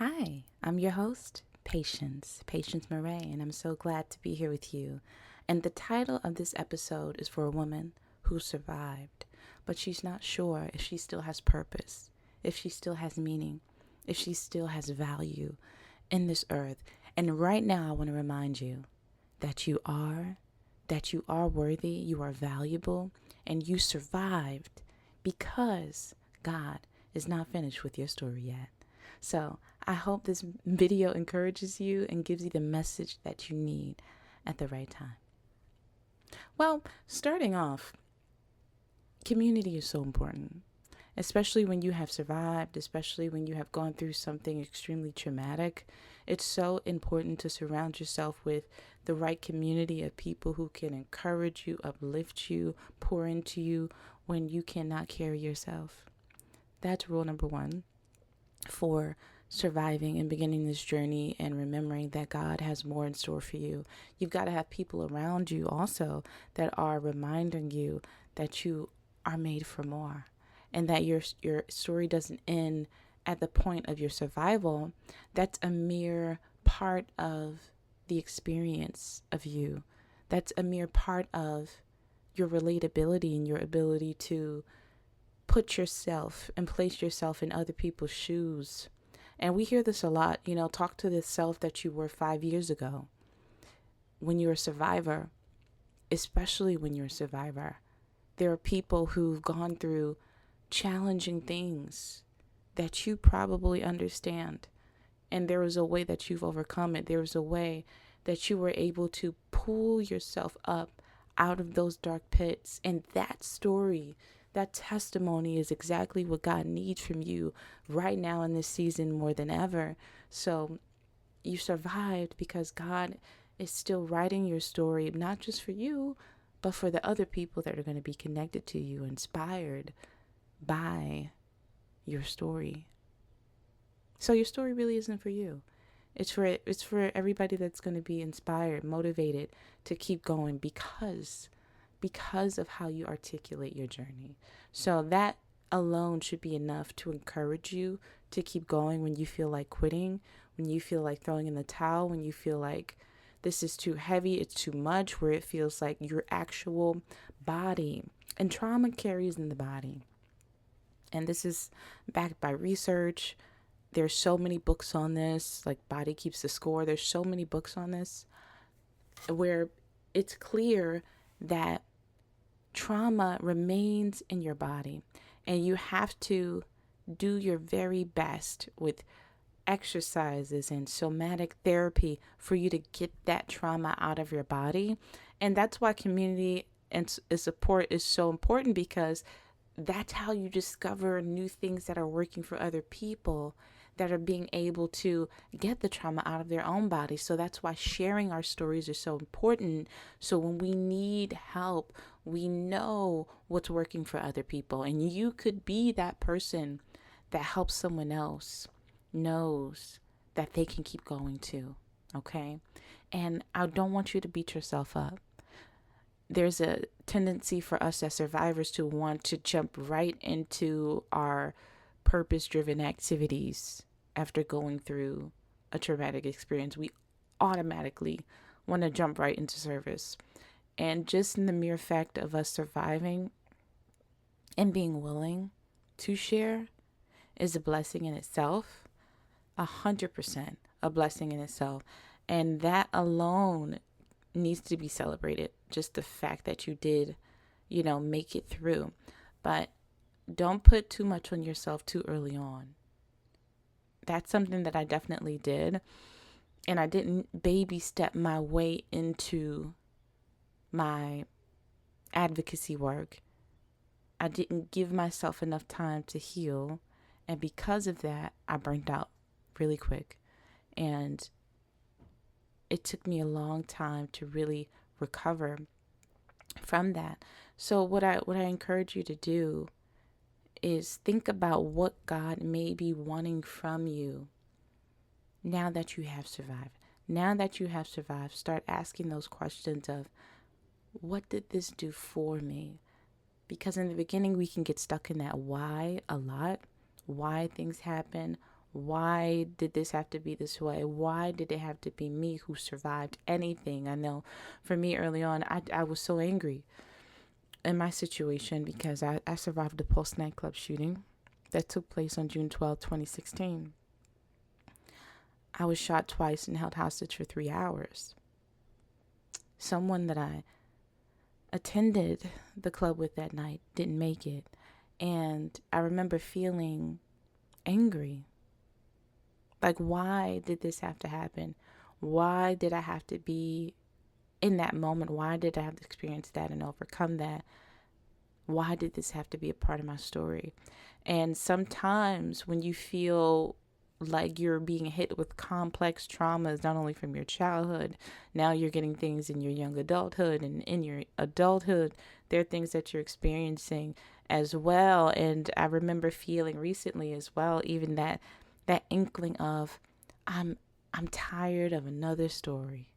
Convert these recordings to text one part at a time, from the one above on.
Hi, I'm your host, Patience Murray, and I'm so glad to be here with you. And the title of this episode is for a woman who survived, but she's not sure if she still has purpose, if she still has meaning, if she still has value in this earth. And right now, I want to remind you that you are worthy, you are valuable, and you survived because God is not finished with your story yet. So I hope this video encourages you and gives you the message that you need at the right time. Well, starting off, community is so important, especially when you have survived, especially when you have gone through something extremely traumatic. It's so important to surround yourself with the right community of people who can encourage you, uplift you, pour into you when you cannot carry yourself. That's rule number one for surviving and beginning this journey and remembering that God has more in store for you. You've got to have people around you also that are reminding you that you are made for more and that your story doesn't end at the point of your survival. That's a mere part of the experience of you. That's a mere part of your relatability and your ability to put yourself and place yourself in other people's shoes. And we hear this a lot, talk to the self that you were 5 years ago. When you're a survivor, especially when you're a survivor, there are people who've gone through challenging things that you probably understand. And there was a way that you've overcome it. There was a way that you were able to pull yourself up out of those dark pits. And that story, that testimony is exactly what God needs from you right now in this season more than ever. So you survived because God is still writing your story, not just for you, but for the other people that are going to be connected to you, inspired by your story. So your story really isn't for you. It's for everybody that's going to be inspired, motivated to keep going because of how you articulate your journey. So that alone should be enough to encourage you to keep going when you feel like quitting, when you feel like throwing in the towel, when you feel like this is too heavy, it's too much, where it feels like your actual body. And trauma carries in the body. And this is backed by research. There's so many books on this, like Body Keeps the Score. There's so many books on this where it's clear that trauma remains in your body, and you have to do your very best with exercises and somatic therapy for you to get that trauma out of your body. And that's why community and support is so important, because that's how you discover new things that are working for other people that are being able to get the trauma out of their own body. So that's why sharing our stories is so important. So when we need help, we know what's working for other people. And you could be that person that helps someone else knows that they can keep going too. Okay? And I don't want you to beat yourself up. There's a tendency for us as survivors to want to jump right into our purpose-driven activities after going through a traumatic experience. We automatically want to jump right into service. And just in the mere fact of us surviving and being willing to share is a blessing in itself, 100% a blessing in itself. And that alone needs to be celebrated. Just the fact that you did, make it through. But don't put too much on yourself too early on. That's something that I definitely did. And I didn't baby step my way into my advocacy work. I didn't give myself enough time to heal. And because of that, I burnt out really quick. And it took me a long time to really recover from that. So what I encourage you to do is think about what God may be wanting from you now that you have survived. Now that you have survived, start asking those questions of, what did this do for me? Because in the beginning, we can get stuck in that why a lot. Why things happen, Why did this have to be this way? Why did it have to be me who survived anything? I know for me early on, I was so angry in my situation because I survived a Pulse nightclub shooting that took place on June 12th, 2016. I was shot twice and held hostage for 3 hours. Someone that I attended the club with that night didn't make it. And I remember feeling angry. Like, why did this have to happen? Why did I have to be in that moment? Why did I have to experience that and overcome that? Why did this have to be a part of my story? And sometimes when you feel like you're being hit with complex traumas, not only from your childhood, now you're getting things in your young adulthood, and in your adulthood, there are things that you're experiencing as well. And I remember feeling recently as well, even that inkling of, I'm tired of another story.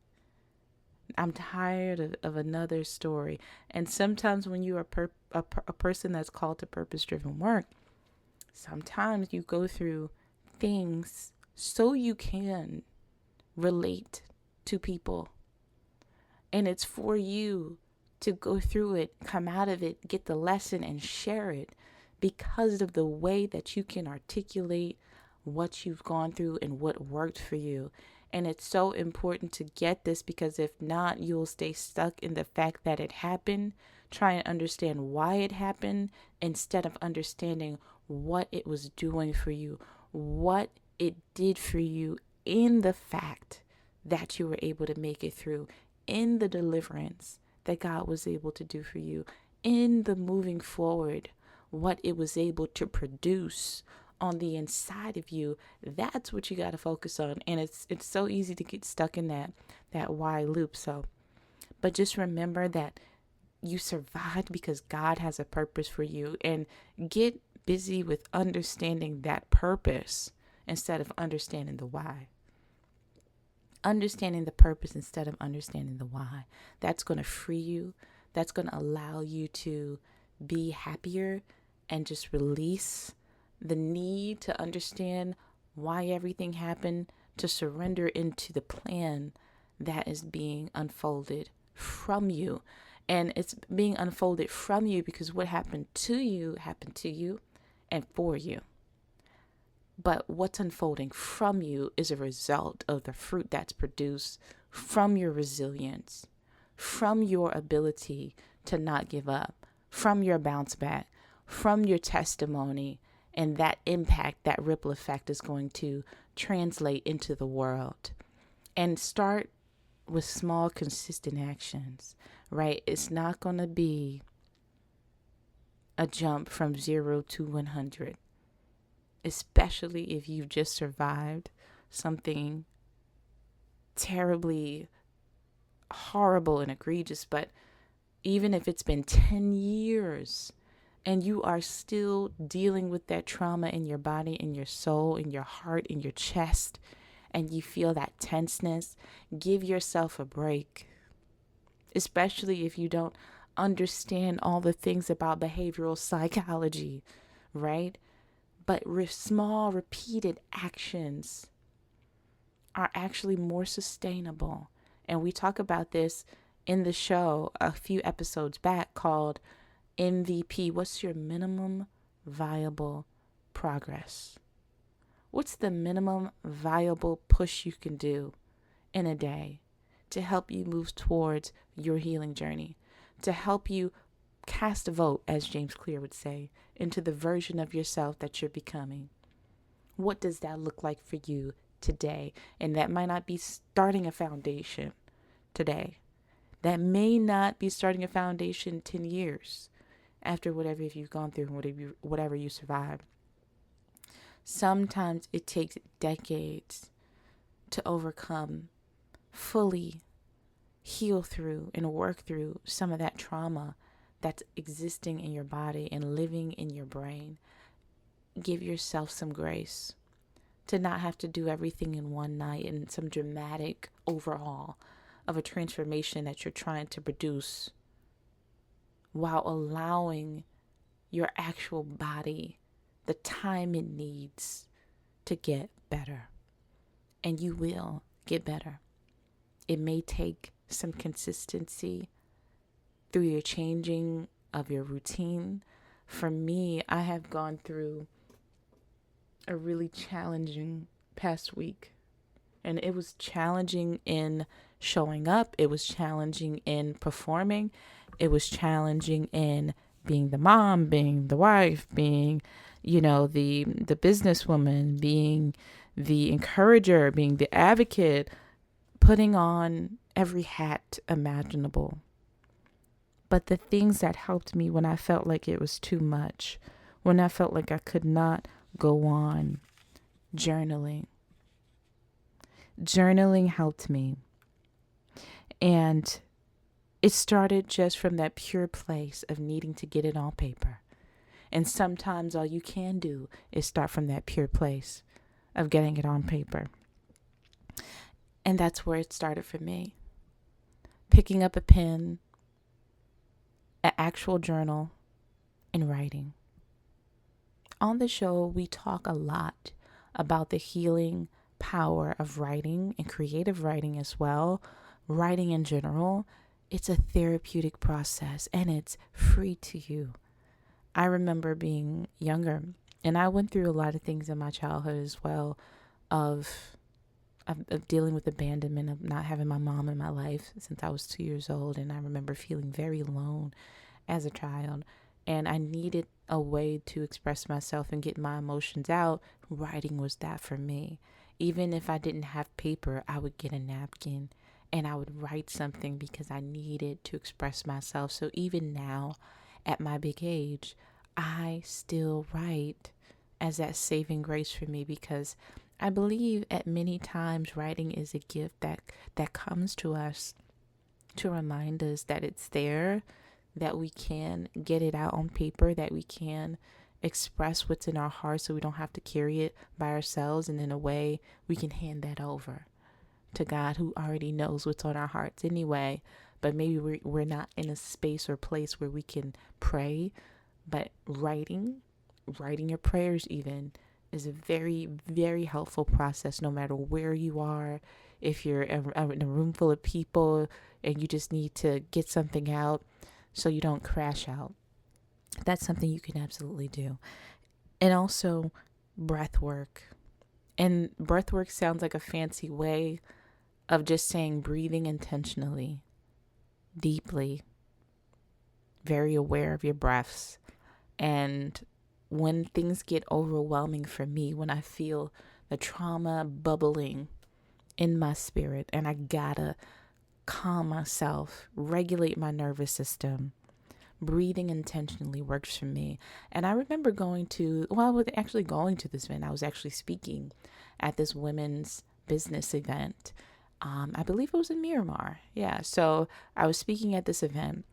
I'm tired of another story. And sometimes when you are a person that's called to purpose-driven work, sometimes you go through things so you can relate to people. And it's for you to go through it, come out of it, get the lesson and share it because of the way that you can articulate what you've gone through and what worked for you. And it's so important to get this, because if not, you'll stay stuck in the fact that it happened. Try and understand why it happened instead of understanding what it was doing for you, what it did for you in the fact that you were able to make it through, in the deliverance that God was able to do for you, in the moving forward, what it was able to produce on the inside of you. That's what you got to focus on. And it's so easy to get stuck in that why loop. But just remember that you survived because God has a purpose for you, and get busy with understanding that purpose instead of understanding the why. Understanding the purpose instead of understanding the why. That's going to free you. That's going to allow you to be happier and just release the need to understand why everything happened, to surrender into the plan that is being unfolded from you. And it's being unfolded from you because what happened to you and for you. But what's unfolding from you is a result of the fruit that's produced from your resilience, from your ability to not give up, from your bounce back, from your testimony, and that impact, that ripple effect is going to translate into the world. And start with small, consistent actions, right? It's not going to be a jump from 0 to 100. Especially if you've just survived something terribly horrible and egregious. But even if it's been 10 years and you are still dealing with that trauma in your body, in your soul, in your heart, in your chest, and you feel that tenseness, give yourself a break. Especially if you don't understand all the things about behavioral psychology, right? But small, repeated actions are actually more sustainable. And we talk about this in the show a few episodes back called MVP. What's your minimum viable progress? What's the minimum viable push you can do in a day to help you move towards your healing journey, to help you cast a vote, as James Clear would say, into the version of yourself that you're becoming? What does that look like for you today? And that might not be starting a foundation today. That may not be starting a foundation 10 years after whatever you've gone through and whatever you survived. Sometimes it takes decades to overcome, fully heal through and work through some of that trauma that's existing in your body and living in your brain. Give yourself some grace to not have to do everything in one night and some dramatic overhaul of a transformation that you're trying to produce, while allowing your actual body the time it needs to get better. And you will get better. It may take some consistency through your changing of your routine. For me, I have gone through a really challenging past week. And it was challenging in showing up. It was challenging in performing. It was challenging in being the mom, being the wife, being, the businesswoman, being the encourager, being the advocate, putting on every hat imaginable. But the things that helped me when I felt like it was too much, when I felt like I could not go on, journaling. Journaling helped me. And it started just from that pure place of needing to get it on paper. And sometimes all you can do is start from that pure place of getting it on paper. And that's where it started for me. Picking up a pen, an actual journal, and writing. On the show, we talk a lot about the healing power of writing and creative writing as well. Writing in general, it's a therapeutic process and it's free to you. I remember being younger and I went through a lot of things in my childhood as well of dealing with abandonment, of not having my mom in my life since I was 2 years old. And I remember feeling very alone as a child. And I needed a way to express myself and get my emotions out. Writing was that for me. Even if I didn't have paper, I would get a napkin and I would write something because I needed to express myself. So even now, at my big age, I still write as that saving grace for me, because I believe at many times writing is a gift that comes to us to remind us that it's there, that we can get it out on paper, that we can express what's in our hearts so we don't have to carry it by ourselves. And in a way, we can hand that over to God, who already knows what's on our hearts anyway. But maybe we're not in a space or place where we can pray. But writing your prayers even is a very, very helpful process, no matter where you are. If you're in a room full of people and you just need to get something out so you don't crash out, that's something you can absolutely do. And also breath work. And breath work sounds like a fancy way of just saying breathing intentionally, deeply, very aware of your breaths. And when things get overwhelming for me, when I feel the trauma bubbling in my spirit and I gotta calm myself, regulate my nervous system, breathing intentionally works for me. And I remember I was actually going to this event. I was actually speaking at this women's business event. I believe it was in Miramar. Yeah. So I was speaking at this event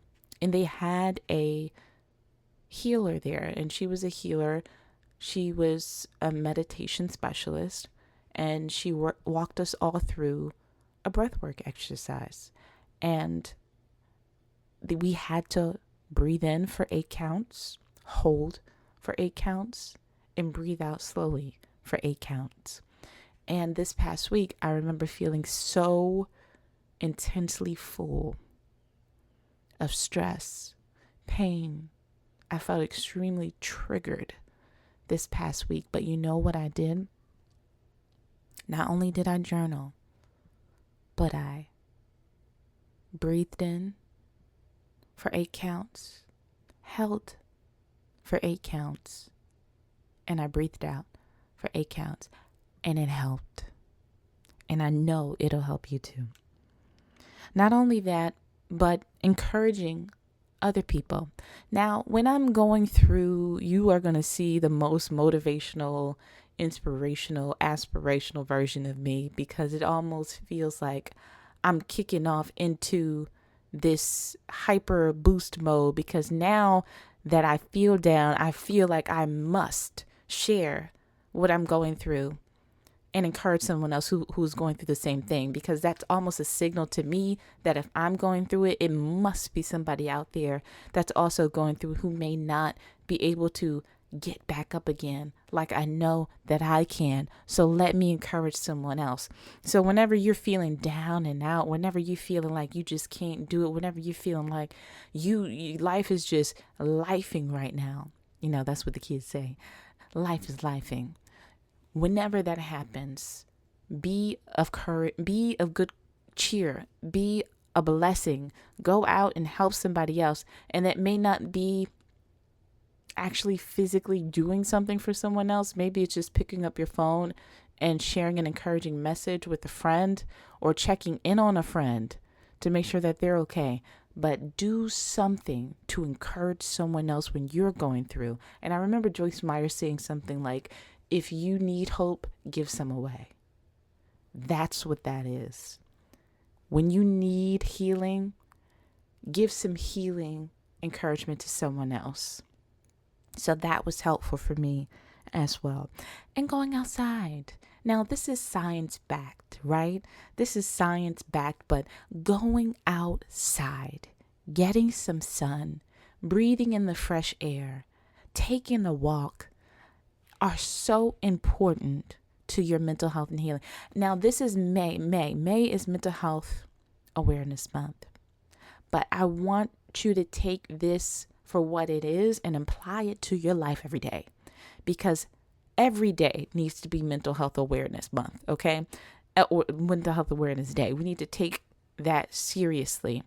and they had a healer there, and she was a healer. She was a meditation specialist, and she walked us all through a breathwork exercise. And we had to breathe in for 8 counts, hold for 8 counts, and breathe out slowly for 8 counts. And this past week, I remember feeling so intensely full of stress, pain. I felt extremely triggered this past week. But you know what I did? Not only did I journal, but I breathed in for 8 counts, held for 8 counts, and I breathed out for 8 counts. And it helped. And I know it'll help you too. Not only that, but encouraging other people. Now, when I'm going through, you are going to see the most motivational, inspirational, aspirational version of me, because it almost feels like I'm kicking off into this hyper boost mode, because now that I feel down, I feel like I must share what I'm going through and encourage someone else who's going through the same thing, because that's almost a signal to me that if I'm going through it, it must be somebody out there that's also going through, who may not be able to get back up again like I know that I can. So let me encourage someone else. So whenever you're feeling down and out, whenever you're feeling like you just can't do it, whenever you're feeling like you life is just lifing right now, that's what the kids say. Life is lifing. Whenever that happens, be of courage, be of good cheer, be a blessing. Go out and help somebody else. And that may not be actually physically doing something for someone else. Maybe it's just picking up your phone and sharing an encouraging message with a friend, or checking in on a friend to make sure that they're okay. But do something to encourage someone else when you're going through. And I remember Joyce Meyer saying something like, if you need hope, give some away. That's what that is. When you need healing, give some healing encouragement to someone else. So that was helpful for me as well. And going outside. Now, this is science-backed, right? This is science-backed, but going outside, getting some sun, breathing in the fresh air, taking a walk are so important to your mental health and healing. Now, this is May. May is Mental Health Awareness Month. But I want you to take this for what it is and apply it to your life every day, because every day needs to be Mental Health Awareness Month, okay? Or Mental Health Awareness Day. We need to take that seriously,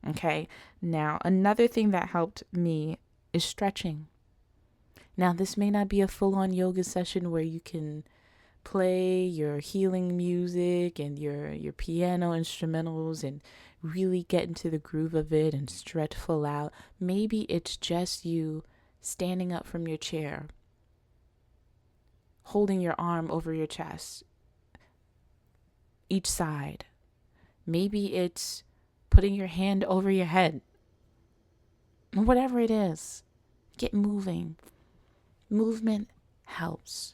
okay? Now, another thing that helped me is stretching. Now, this may not be a full-on yoga session where you can play your healing music and your piano instrumentals and really get into the groove of it and stretch full out. Maybe it's just you standing up from your chair, holding your arm over your chest, each side. Maybe it's putting your hand over your head. Whatever it is, get moving. Movement helps.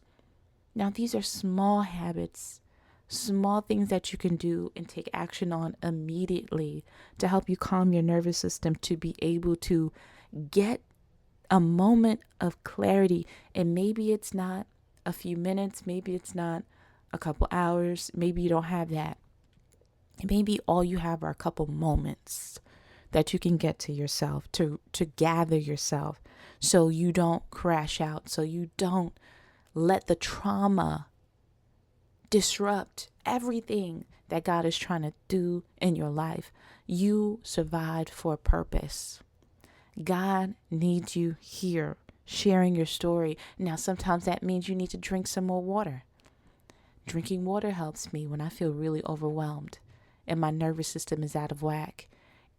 Now, these are small habits, small things that you can do and take action on immediately to help you calm your nervous system, to be able to get a moment of clarity. And maybe it's not a few minutes, maybe it's not a couple hours, maybe you don't have that. Maybe all you have are a couple moments that you can get to yourself, to gather yourself, so you don't crash out, so you don't let the trauma disrupt everything that God is trying to do in your life. You survived for a purpose. God needs you here, sharing your story. Now, sometimes that means you need to drink some more water. Drinking water helps me when I feel really overwhelmed and my nervous system is out of whack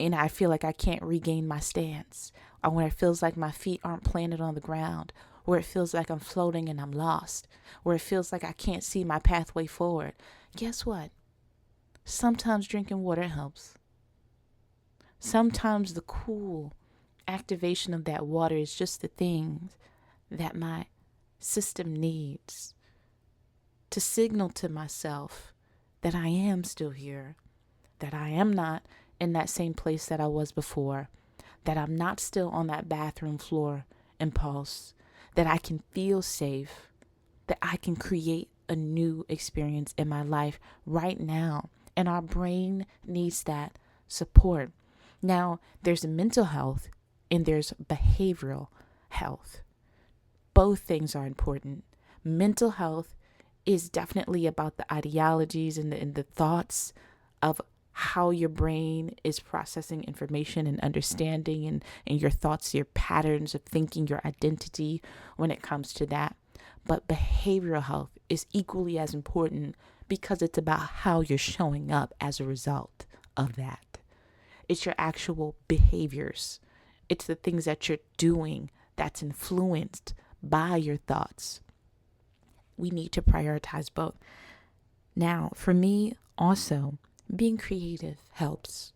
and I feel like I can't regain my stance, or when it feels like my feet aren't planted on the ground, where it feels like I'm floating and I'm lost, where it feels like I can't see my pathway forward. Guess what? Sometimes drinking water helps. Sometimes the cool activation of that water is just the thing that my system needs to signal to myself that I am still here, that I am not in that same place that I was before, that I'm not still on that bathroom floor impulse, that I can feel safe, that I can create a new experience in my life right now. And our brain needs that support. Now, there's mental health and there's behavioral health. Both things are important. Mental health is definitely about the ideologies and the thoughts of how your brain is processing information and understanding and your thoughts, your patterns of thinking, your identity when it comes to that. But behavioral health is equally as important because it's about how you're showing up as a result of that. It's your actual behaviors. It's the things that you're doing that's influenced by your thoughts. We need to prioritize both. Now, for me, also, being creative helps.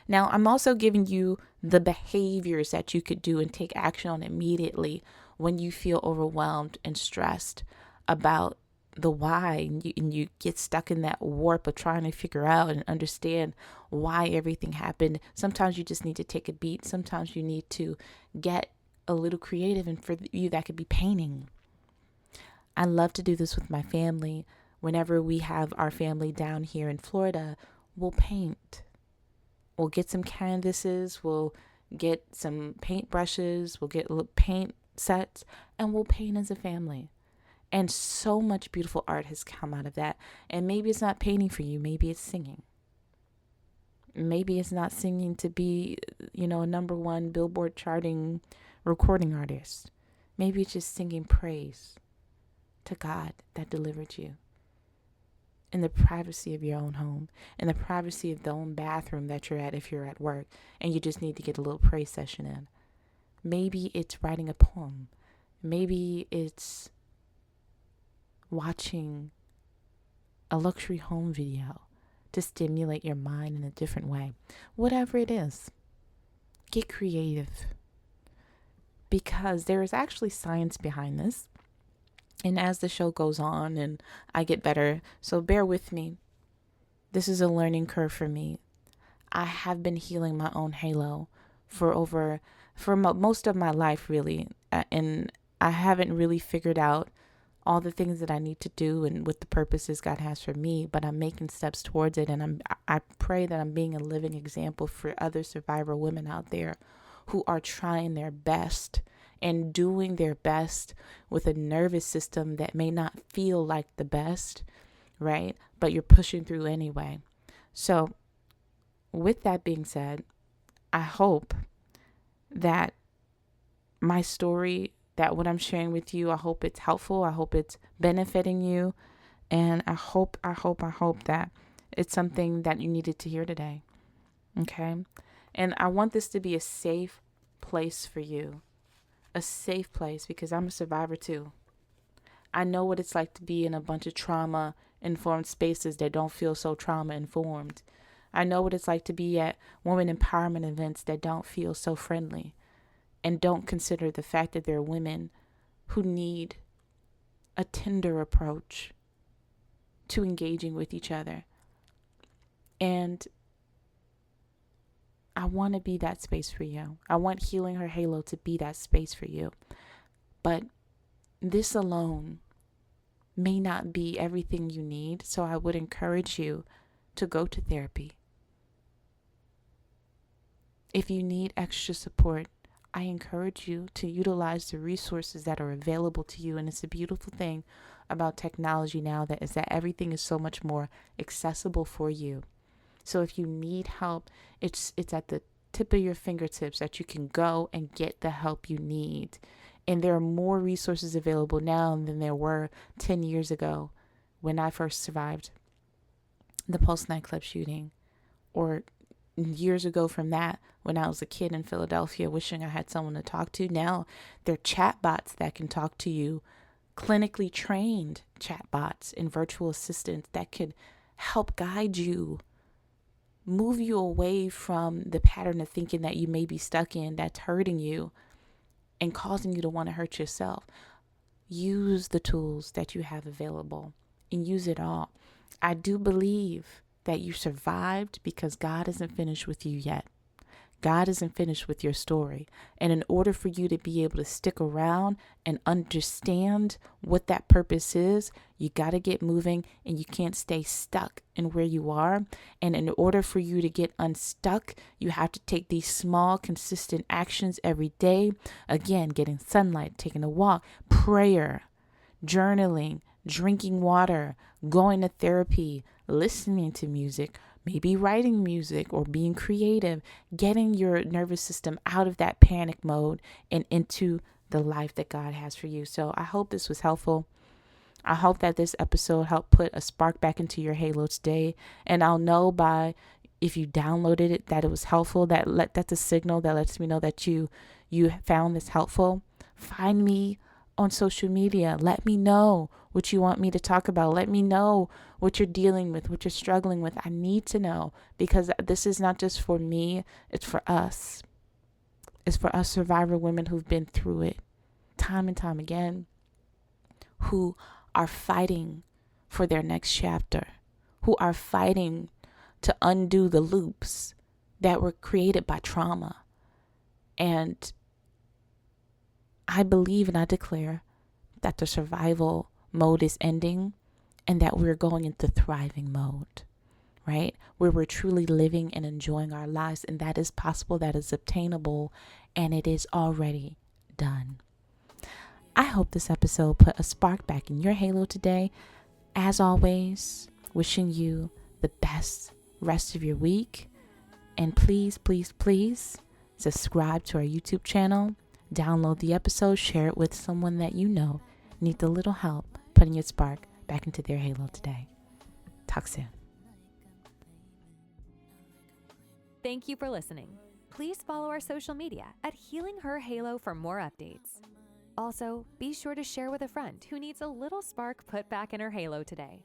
Now, I'm also giving you the behaviors that you could do and take action on immediately when you feel overwhelmed and stressed about the why, and you get stuck in that warp of trying to figure out and understand why everything happened. Sometimes you just need to take a beat. Sometimes you need to get a little creative, and for you that could be painting. I love to do this with my family. Whenever we have our family down here in Florida, we'll paint. We'll get some canvases, we'll get some paint brushes, we'll get paint sets, and we'll paint as a family. And so much beautiful art has come out of that. And maybe it's not painting for you, maybe it's singing. Maybe it's not singing to be, a #1 Billboard charting recording artist. Maybe it's just singing praise to God that delivered you in the privacy of your own home, in the privacy of the own bathroom that you're at if you're at work and you just need to get a little praise session in. Maybe it's writing a poem. Maybe it's watching a luxury home video to stimulate your mind in a different way. Whatever it is, get creative, because there is actually science behind this. And as the show goes on and I get better, so bear with me. This is a learning curve for me. I have been healing my own halo for most of my life, really. And I haven't really figured out all the things that I need to do and what the purposes God has for me, but I'm making steps towards it. And I pray that I'm being a living example for other survivor women out there who are trying their best and doing their best with a nervous system that may not feel like the best, right? But you're pushing through anyway. So with that being said, I hope that my story, that what I'm sharing with you, I hope it's helpful. I hope it's benefiting you. And I hope that it's something that you needed to hear today. Okay? And I want this to be a safe place for you. A safe place, because I'm a survivor too. I know what it's like to be in a bunch of trauma-informed spaces that don't feel so trauma-informed. I know what it's like to be at women empowerment events that don't feel so friendly and don't consider the fact that there are women who need a tender approach to engaging with each other. And I want to be that space for you. I want Healing Her Halo to be that space for you. But this alone may not be everything you need. So I would encourage you to go to therapy. If you need extra support, I encourage you to utilize the resources that are available to you. And it's a beautiful thing about technology now that everything is so much more accessible for you. So if you need help, it's at the tip of your fingertips that you can go and get the help you need. And there are more resources available now than there were 10 years ago when I first survived the Pulse nightclub shooting, or years ago from that when I was a kid in Philadelphia wishing I had someone to talk to. Now there are chatbots that can talk to you, clinically trained chatbots and virtual assistants that could help guide you, move you away from the pattern of thinking that you may be stuck in that's hurting you and causing you to want to hurt yourself. Use the tools that you have available and use it all. I do believe that you survived because God isn't finished with you yet. God isn't finished with your story. And in order for you to be able to stick around and understand what that purpose is, you got to get moving, and you can't stay stuck in where you are. And in order for you to get unstuck, you have to take these small, consistent actions every day. Again, getting sunlight, taking a walk, prayer, journaling, drinking water, going to therapy, listening to music, maybe writing music or being creative, getting your nervous system out of that panic mode and into the life that God has for you. So I hope this was helpful. I hope that this episode helped put a spark back into your halo today. And I'll know by, if you downloaded it, that it was helpful. That's a signal that lets me know that you found this helpful. Find me on social media. Let me know what you want me to talk about. Let me know what you're dealing with, what you're struggling with. I need to know, because this is not just for me, it's for us. It's for us survivor women who've been through it time and time again, who are fighting for their next chapter, who are fighting to undo the loops that were created by trauma. And I believe and I declare that the survival mode is ending and that we're going into thriving mode, right? Where we're truly living and enjoying our lives. And that is possible, that is obtainable, and it is already done. I hope this episode put a spark back in your halo today. As always, wishing you the best rest of your week. And please, please, please subscribe to our YouTube channel. Download the episode, share it with someone that you know needs a little help putting your spark back into their halo today. Talk soon. Thank you for listening. Please follow our social media at Healing Her Halo for more updates. Also, be sure to share with a friend who needs a little spark put back in her halo today.